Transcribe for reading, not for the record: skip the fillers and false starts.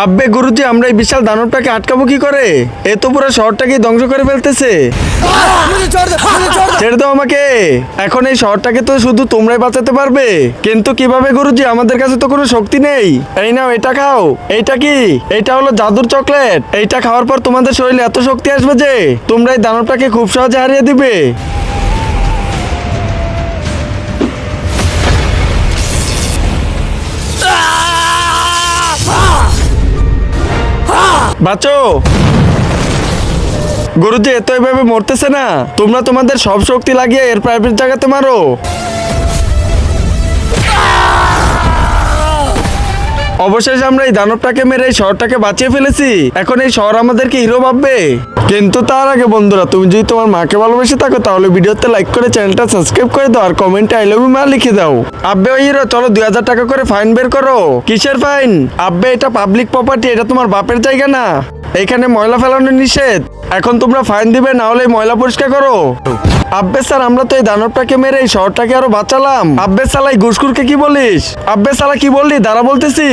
আব্বে গুরুজি, আমরা এই বিশাল দানবটাকে আটকাবো কি করে? এ তো পুরো শহরটাকে ধ্বংস করে ফেলতেছে। ছেড়ে দাও আমাকে। এখন এই শহরটাকে তো শুধু তোমরাই বাঁচাতে পারবে, কিন্তু কিভাবে গুরুজি? আমাদের কাছে তো কোনো শক্তি নেই। এই নাও, এটা খাও। এইটা কি? এটা হলো জাদুর চকলেট। এইটা খাওয়ার পর তোমাদের শরীরে এত শক্তি আসবে যে তোমরা এই দানবটাকে খুব সহজে হারিয়ে দিবে। বাঁচো গুরুজি, এত এভাবে মরতেছে না। তোমরা তোমাদের সব শক্তি লাগিয়ে এর প্রাইভেট জায়গাতে মারো। অবশেষে আমরা এই দানবটাকে মেরে এই শহরটাকে বাঁচিয়ে ফেলেছি। এখন এই শহর আমাদেরকে হিরো ভাববে। কিন্তু তার আগে বন্ধুরা, তুমি যদি তোমার মাকে ভালোবেসে থাকো তাহলে ভিডিওতে লাইক করে চ্যানেলটা সাবস্ক্রাইব করে দাও আর কমেন্টে আই লাভ ইউ মা লিখে দাও। আব্বে ওই হিরো, চলো 2000 টাকা করে ফাইন বের করো। কিসের ফাইন? আব্বে এটা পাবলিক প্রপার্টি, এটা তোমার বাপের জায়গা না। এখানে ময়লা ফেলানো নিষেধ। এখন তোমরা ফাইন দিবে, না হলে ময়লা পরিষ্কার করো। আব্বে স্যার, আমরা তো এই দানবটাকে মেরে এই শহরটাকে আরো বাঁচালাম। আব্বে সালাই ঘুষখুরকে কি বলিস? আব্বে সালা কি বললি? দাঁড়া বলতেছি।